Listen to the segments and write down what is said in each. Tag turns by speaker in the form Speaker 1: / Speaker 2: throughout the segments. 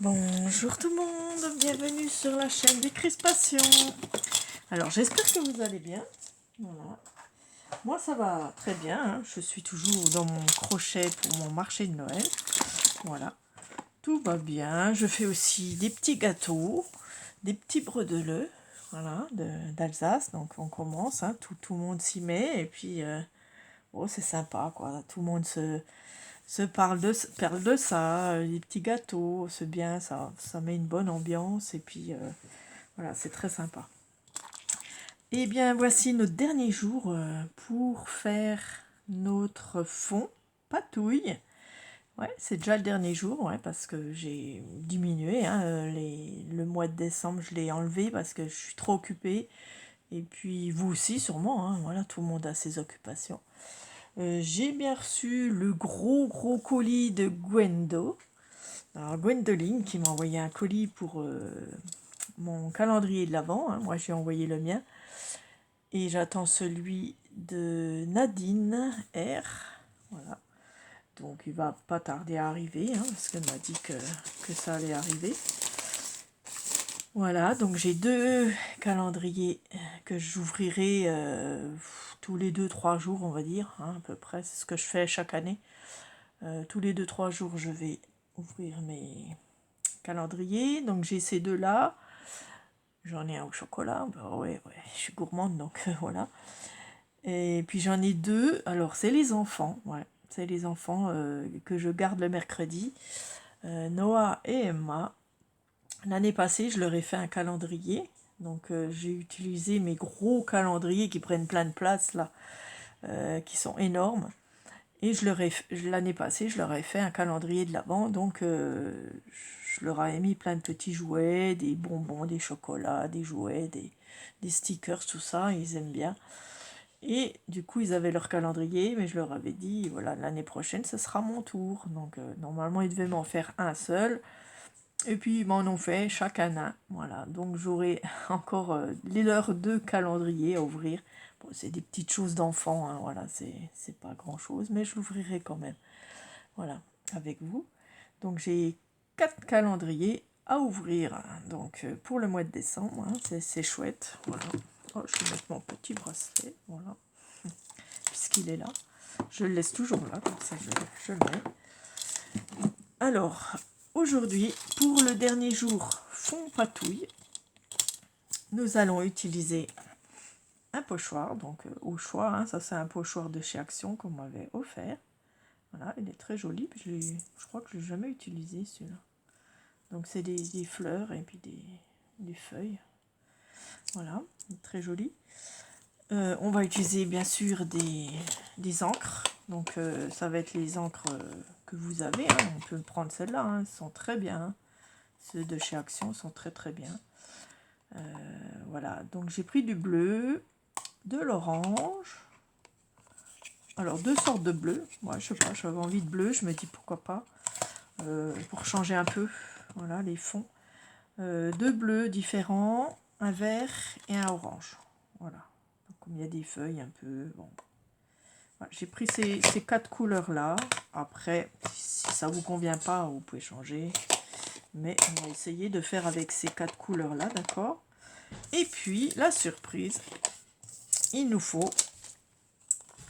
Speaker 1: Bonjour tout le monde, bienvenue sur la chaîne des Crispations. Alors j'espère que vous allez bien. Voilà. Moi ça va très bien, hein. Je suis toujours dans mon crochet pour mon marché de Noël. Voilà, tout va bien. Je fais aussi des petits gâteaux, des petits bretelleux, voilà, d'Alsace. Donc on commence, hein. Tout le monde s'y met et puis oh, c'est sympa quoi. Tout le monde se parle de ça, les petits gâteaux, c'est bien, ça met une bonne ambiance et puis voilà, c'est très sympa. Et bien voici notre dernier jour pour faire notre fond patouille. Ouais, c'est déjà le dernier jour, ouais, parce que j'ai diminué, hein, le mois de décembre, je l'ai enlevé parce que je suis trop occupée. Et puis vous aussi sûrement, hein, voilà, tout le monde a ses occupations. J'ai bien reçu le gros colis de Gwendo. Alors Gwendoline qui m'a envoyé un colis pour mon calendrier de l'Avent. Hein. Moi j'ai envoyé le mien. Et j'attends celui de Nadine R. Voilà. Donc il va pas tarder à arriver, hein, parce qu'elle m'a dit que ça allait arriver. Voilà, donc j'ai deux calendriers que j'ouvrirai tous les 2-3 jours, on va dire, hein, à peu près. C'est ce que je fais chaque année. Tous les 2-3 jours, je vais ouvrir mes calendriers. Donc j'ai ces deux-là. J'en ai un au chocolat. Bah ouais, je suis gourmande, donc voilà. Et puis j'en ai deux. Alors c'est les enfants, ouais. C'est les enfants que je garde le mercredi. Noah et Emma. L'année passée, je leur ai fait un calendrier. Donc j'ai utilisé mes gros calendriers qui prennent plein de place là, qui sont énormes. Et l'année passée, je leur ai fait un calendrier de l'Avent. Donc je leur ai mis plein de petits jouets, des bonbons, des chocolats, des jouets, des stickers, tout ça. Ils aiment bien. Et du coup, ils avaient leur calendrier, mais je leur avais dit, voilà, l'année prochaine, ce sera mon tour. Donc normalement, ils devaient m'en faire un seul. Et puis ils m'en ont fait chacun un. Voilà, donc j'aurai encore leurs deux calendriers à ouvrir. Bon, c'est des petites choses d'enfants, hein, voilà, c'est pas grand chose, mais je l'ouvrirai quand même. Voilà, avec vous. Donc j'ai 4 calendriers à ouvrir. Donc pour le mois de décembre, hein, c'est chouette. Voilà. Oh, je vais mettre mon petit bracelet, voilà, puisqu'il est là. Je le laisse toujours là, comme ça je le mets. Alors, aujourd'hui, pour le dernier jour fond patouille, nous allons utiliser un pochoir, donc au choix, hein, ça c'est un pochoir de chez Action qu'on m'avait offert. Voilà, il est très joli, je crois que je l'ai jamais utilisé celui-là. Donc c'est des fleurs et puis des feuilles. Voilà, très joli. On va utiliser bien sûr des encres. Donc ça va être les encres que vous avez. Hein. On peut prendre celles-là, hein. Elles sont très bien. Hein. Ceux de chez Action sont très bien. Voilà, donc j'ai pris du bleu, de l'orange. Alors deux sortes de bleu. Ouais, je sais pas, j'avais envie de bleu, je me dis pourquoi pas. Pour changer un peu, voilà les fonds. Deux bleus différents, un vert et un orange. Voilà. Donc, comme il y a des feuilles un peu. Bon. Voilà, j'ai pris ces 4 couleurs-là. Après, si ça ne vous convient pas, vous pouvez changer. Mais on va essayer de faire avec ces 4 couleurs-là, d'accord? Et puis, la surprise, il nous faut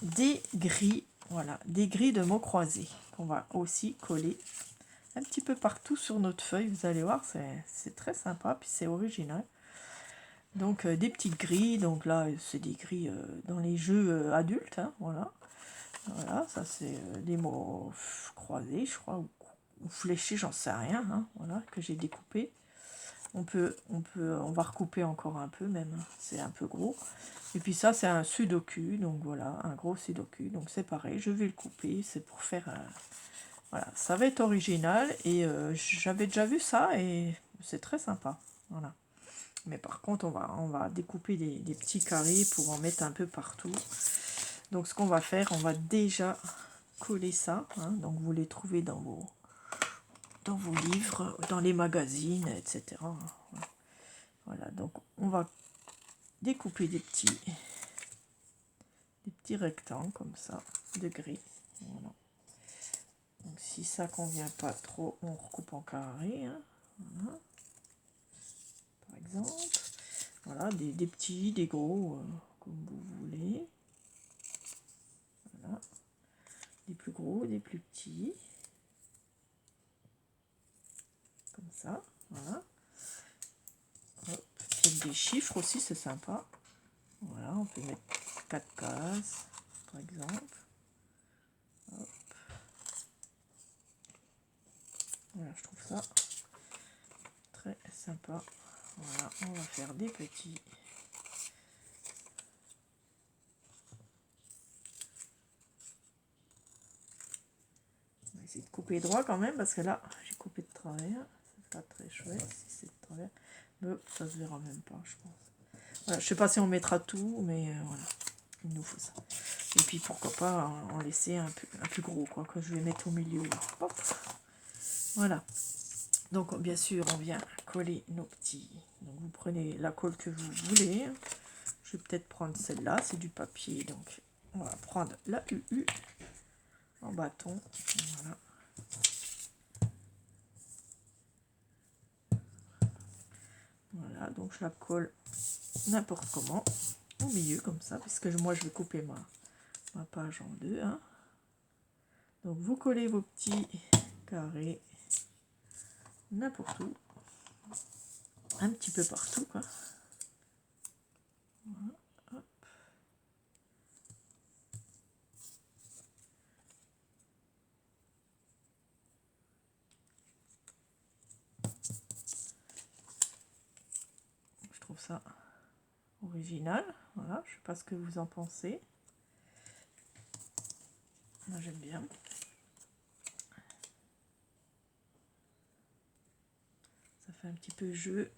Speaker 1: des grilles. Voilà, des grilles de mots croisés qu'on va aussi coller un petit peu partout sur notre feuille. Vous allez voir, c'est très sympa, puis c'est original. Donc des petites grilles, donc là c'est des grilles dans les jeux adultes, hein, voilà. Voilà, ça c'est des mots croisés, je crois, ou fléchés, j'en sais rien, hein, voilà, que j'ai découpé. On va recouper encore un peu même, hein, c'est un peu gros. Et puis ça c'est un sudoku, donc voilà, un gros sudoku, donc c'est pareil, je vais le couper, c'est pour faire voilà, ça va être original et j'avais déjà vu ça et c'est très sympa, voilà. Mais par contre, on va découper des petits carrés pour en mettre un peu partout. Donc ce qu'on va faire, on va déjà coller ça. Hein, donc vous les trouvez dans vos livres, dans les magazines, etc. Voilà, donc on va découper des petits rectangles comme ça, de gris. Voilà. Donc si ça convient pas trop, on recoupe en carré. Hein. Voilà. Par exemple. Voilà, des petits, des gros, comme vous voulez. Voilà. Des plus gros, des plus petits. Comme ça, voilà. Hop. Puis des chiffres aussi, c'est sympa. Voilà, on peut mettre 4 cases, par exemple. Hop. Voilà, je trouve ça très sympa. Voilà, on va faire des petits. On va essayer de couper droit quand même, parce que là, j'ai coupé de travers. C'est pas très chouette si c'est de travers. Mais ça se verra même pas, je pense. Voilà, je sais pas si on mettra tout, mais voilà, il nous faut ça. Et puis pourquoi pas en laisser un plus gros, quoi, que je vais mettre au milieu. Hop. Voilà. Donc bien sûr, on vient coller nos petits. Donc vous prenez la colle que vous voulez. Je vais peut-être prendre celle-là, c'est du papier. Donc on va prendre la UU en bâton. Voilà. Voilà, donc je la colle n'importe comment au milieu comme ça, puisque moi je vais couper ma page en deux. Hein. Donc vous collez vos petits carrés n'importe où, un petit peu partout, quoi. Voilà, hop. Je trouve ça original. Voilà, je sais pas ce que vous en pensez. Moi j'aime bien. Ça fait un petit peu jeu.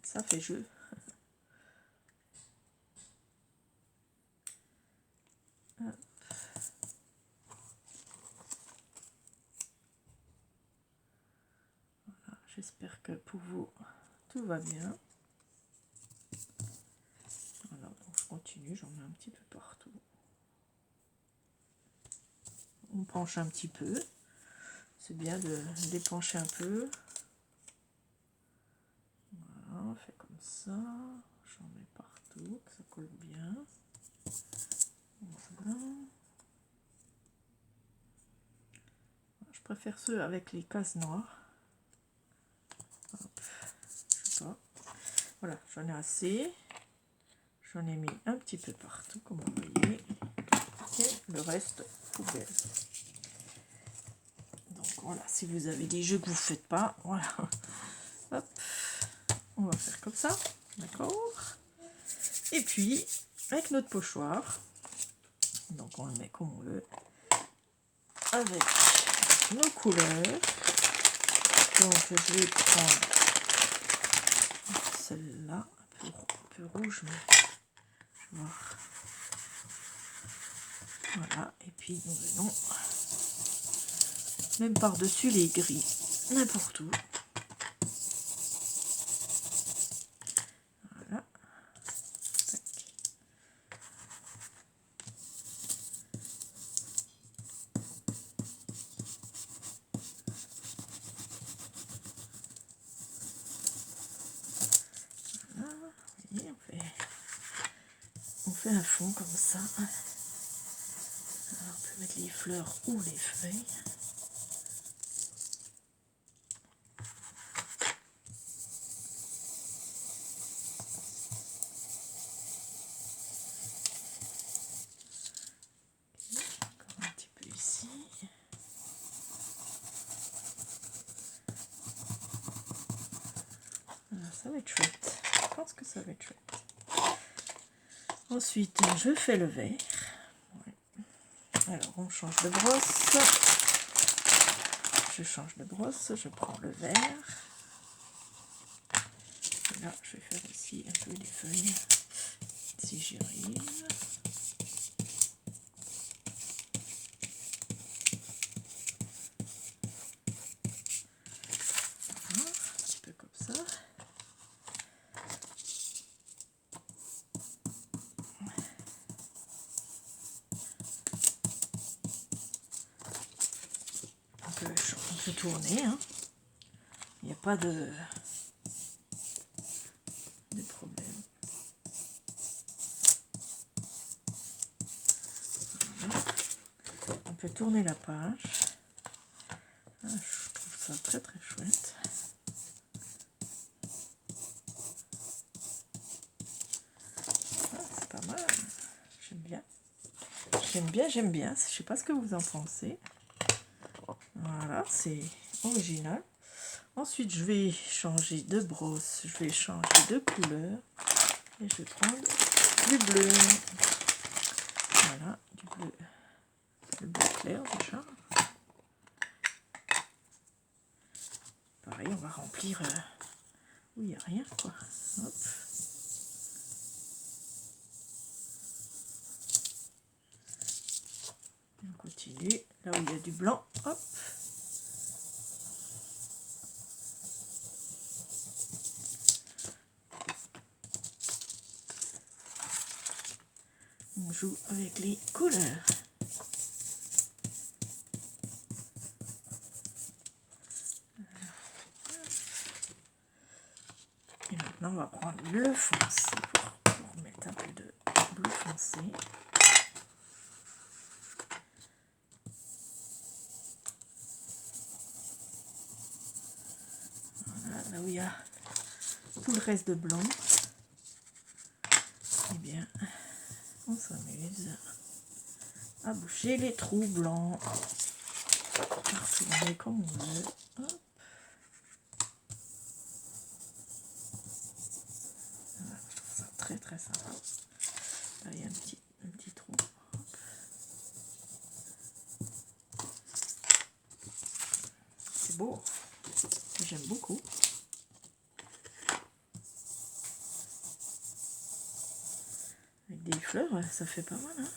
Speaker 1: Ça fait jeu. Voilà, j'espère que pour vous tout va bien. Voilà, donc je continue, j'en mets un petit peu partout. On penche un petit peu. C'est bien de les pencher un peu. Voilà, on fait comme ça. J'en mets partout, que ça colle bien. Voilà. Je préfère ceux avec les cases noires. Hop, je sais pas. Voilà, j'en ai assez. J'en ai mis un petit peu partout, comme vous voyez. Et le reste, poubelle. Donc voilà, si vous avez des jeux que vous ne faites pas, voilà. Hop, on va faire comme ça, d'accord. Et puis, avec notre pochoir, donc on le met comme on veut, avec nos couleurs. Donc je vais prendre celle-là, un peu rouge, mais je vais voir. Voilà, et puis nous venons même par-dessus les gris, n'importe où. Voilà. Tac. Voilà, vous voyez, on fait un fond comme ça. Alors, on peut mettre les fleurs ou les feuilles. Encore un petit peu ici. Voilà, ça va être chouette. Je pense que ça va être chouette. Ensuite, je fais le vert. Ouais. Alors, on change de brosse. Je change de brosse, je prends le vert. Et là, je vais faire aussi un peu les feuilles, si j'y arrive. Voilà, un petit peu comme ça. On peut tout tourner, hein. Il n'y a pas de problème. Voilà. On peut tourner la page. Ah, je trouve ça très très chouette. Ah, c'est pas mal. J'aime bien. J'aime bien. Je sais pas ce que vous en pensez. Voilà, c'est original. Ensuite, je vais changer de brosse. Je vais changer de couleur. Et je vais prendre du bleu. Voilà, du bleu. Le bleu clair déjà. Pareil, on va remplir où il n'y a rien, quoi. Hop. Et on continue. Là où il y a du blanc, hop. On joue avec les couleurs. Et maintenant, on va prendre le foncé pour mettre un peu de bleu foncé. Voilà, là où il y a tout le reste de blanc. Eh bien, on s'amuse à boucher les trous blancs. Tourner comme on veut. Hop. Voilà, je trouve ça très très sympa. Là, il y a un petit trou. Hop. C'est beau. J'aime beaucoup. Avec des fleurs, ça fait pas mal. Hein,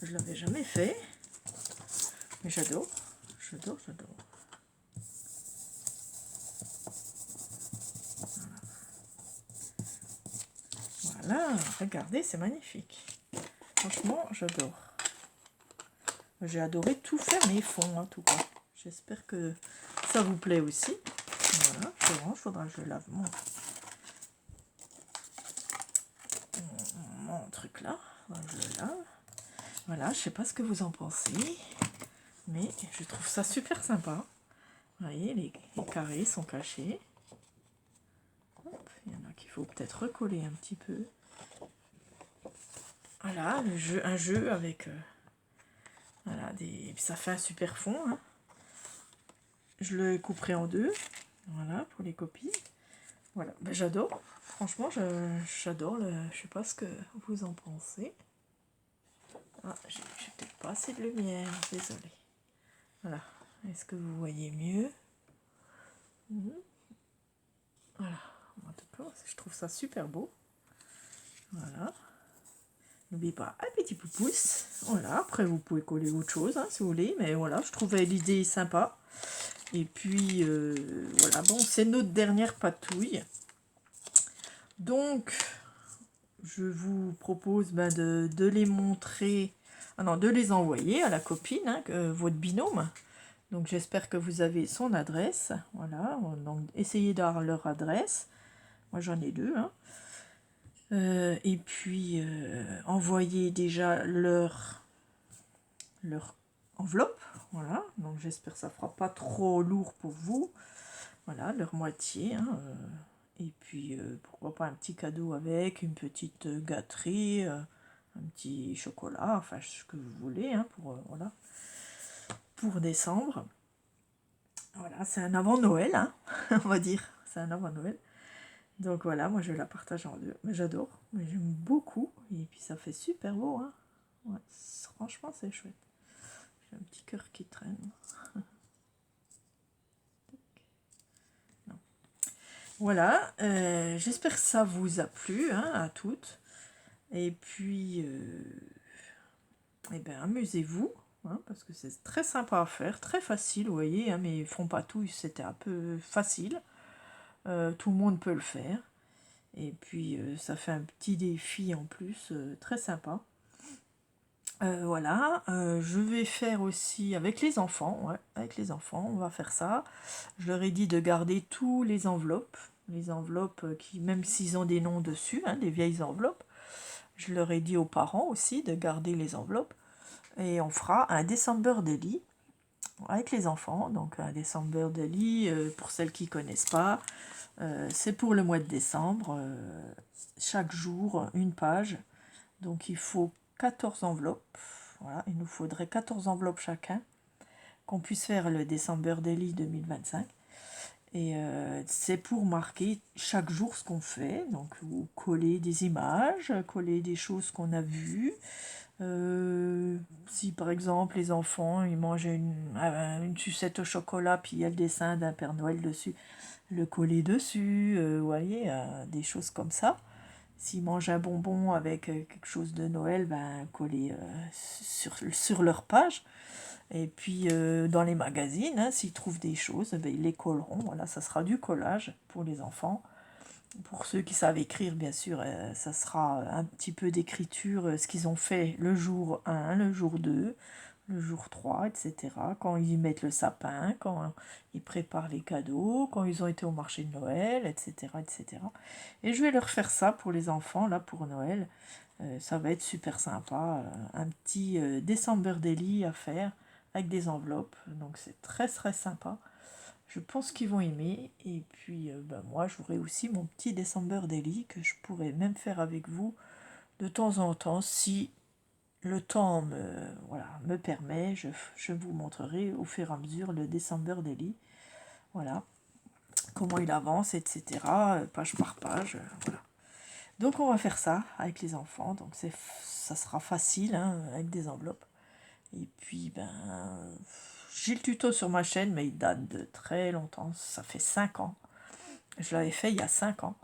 Speaker 1: je l'avais jamais fait. Mais j'adore. J'adore. Voilà, regardez, c'est magnifique. Franchement, j'adore. J'ai adoré tout faire mes fonds, en tout cas. J'espère que ça vous plaît aussi. Voilà, je range, faudra que je lave mon truc là. Je le lave. Voilà, je sais pas ce que vous en pensez, mais je trouve ça super sympa. Vous voyez, les carrés sont cachés. Hop, il y en a qu'il faut peut-être recoller un petit peu. Voilà, un jeu avec... voilà, ça fait un super fond. Hein. Je le couperai en deux. Voilà, pour les copies. Voilà, ben, j'adore. Franchement, j'adore. Je sais pas ce que vous en pensez. Ah, j'ai peut-être pas assez de lumière. Désolée. Voilà. Est-ce que vous voyez mieux? Voilà. En tout cas, je trouve ça super beau. Voilà. N'oubliez pas un petit pouce. Voilà. Après, vous pouvez coller autre chose hein, si vous voulez. Mais voilà, je trouvais l'idée sympa. Et puis, voilà. Bon, c'est notre dernière patouille. Donc, je vous propose de les montrer. Ah non, de les envoyer à la copine, hein, votre binôme. Donc, j'espère que vous avez son adresse. Voilà. Donc, essayez d'avoir leur adresse. Moi, j'en ai deux. Hein. Et puis, envoyer déjà leur enveloppe. Voilà, donc j'espère que ça fera pas trop lourd pour vous. Voilà, leur moitié. Hein, et puis, pourquoi pas un petit cadeau avec, une petite gâterie, un petit chocolat, enfin ce que vous voulez, hein, voilà, pour décembre. Voilà, c'est un avant Noël, hein, on va dire. C'est un avant Noël. Donc voilà, moi je la partage en deux. Mais j'adore, mais j'aime beaucoup. Et puis ça fait super beau. Hein. Ouais, franchement, c'est chouette. J'ai un petit cœur qui traîne. Non. Voilà, j'espère que ça vous a plu hein, à toutes. Et puis, eh ben, amusez-vous. Hein, parce que c'est très sympa à faire, très facile, vous voyez. Hein, mais font pas tout, c'était un peu facile. Tout le monde peut le faire. Et puis, ça fait un petit défi en plus, très sympa. Voilà, je vais faire aussi avec les enfants, ouais, avec les enfants, on va faire ça. Je leur ai dit de garder tous les enveloppes qui, même s'ils ont des noms dessus, hein, des vieilles enveloppes, je leur ai dit aux parents aussi de garder les enveloppes. Et on fera un December Daily avec les enfants. Donc un December Daily, pour celles qui ne connaissent pas, c'est pour le mois de décembre. Chaque jour, une page. Donc il faut 14 enveloppes. Voilà, il nous faudrait 14 enveloppes chacun, qu'on puisse faire le December Daily 2025. Et c'est pour marquer chaque jour ce qu'on fait. Donc vous coller des images, coller des choses qu'on a vues. Si par exemple les enfants ils mangent une sucette au chocolat, puis il y a le dessin d'un Père Noël dessus, le coller dessus, vous voyez, des choses comme ça. S'ils mangent un bonbon avec quelque chose de Noël, ben coller sur leur page. Et puis dans les magazines, hein, s'ils trouvent des choses, ben, ils les colleront. Voilà, ça sera du collage pour les enfants. Pour ceux qui savent écrire, bien sûr, ça sera un petit peu d'écriture, ce qu'ils ont fait le jour 1, le jour 2, le jour 3, etc. Quand ils mettent le sapin, quand ils préparent les cadeaux, quand ils ont été au marché de Noël, etc. etc. Et je vais leur faire ça pour les enfants, là, pour Noël. Ça va être super sympa. Un petit December Daily à faire avec des enveloppes. Donc c'est très très sympa. Je pense qu'ils vont aimer. Et puis ben, moi j'aurai aussi mon petit December Daily que je pourrais même faire avec vous de temps en temps si le temps me permet. Je vous montrerai au fur et à mesure le December Daily. Voilà. Comment il avance, etc. Page par page. Voilà. Donc on va faire ça avec les enfants. Donc ça sera facile hein, avec des enveloppes. Et puis ben j'ai le tuto sur ma chaîne, mais il date de très longtemps. Ça fait 5 ans. Je l'avais fait il y a 5 ans.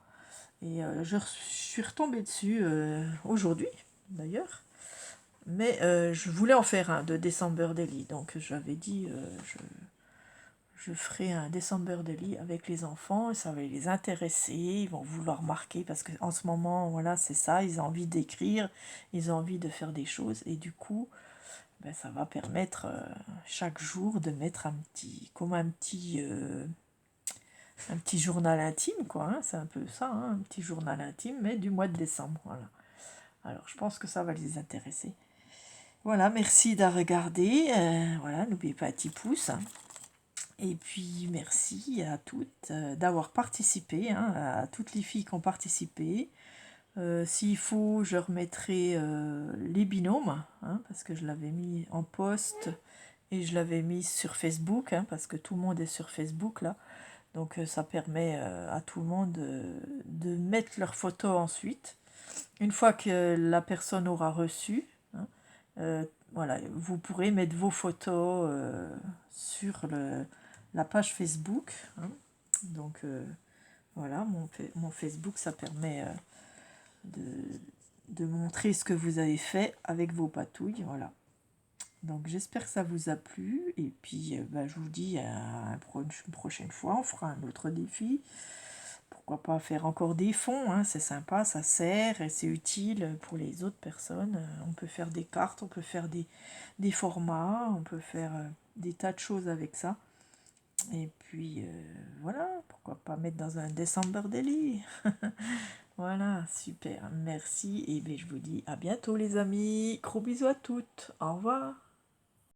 Speaker 1: Et je suis retombée dessus aujourd'hui, d'ailleurs. Mais je voulais en faire un de December Daily. Donc j'avais dit, je ferai un December Daily avec les enfants. Ça va les intéresser. Ils vont vouloir marquer. Parce qu'en ce moment, voilà, c'est ça. Ils ont envie d'écrire. Ils ont envie de faire des choses. Et du coup, ben, ça va permettre chaque jour de mettre comme un petit journal intime, quoi. Hein, c'est un peu ça, hein, un petit journal intime, mais du mois de décembre. Voilà. Alors, je pense que ça va les intéresser. Voilà, merci de regarder. Voilà, n'oubliez pas un petit pouce. Hein. Et puis, merci à toutes d'avoir participé, hein, à toutes les filles qui ont participé. S'il faut, je remettrai les binômes, hein, parce que je l'avais mis en post et je l'avais mis sur Facebook, hein, parce que tout le monde est sur Facebook là. Donc ça permet à tout le monde de mettre leurs photos ensuite. Une fois que la personne aura reçu, hein, voilà, vous pourrez mettre vos photos sur la page Facebook. Hein. Donc voilà, mon Facebook, ça permet de montrer ce que vous avez fait avec vos patouilles. Voilà. Donc j'espère que ça vous a plu. Et puis bah, je vous dis à une prochaine fois, on fera un autre défi. Pourquoi pas faire encore des fonds, hein, c'est sympa, ça sert et c'est utile pour les autres personnes. On peut faire des cartes, on peut faire des formats, on peut faire des tas de choses avec ça. Et puis voilà, pourquoi pas mettre dans un December Daily. Voilà, super, merci. Et bien je vous dis à bientôt les amis. Gros bisous à toutes. Au revoir.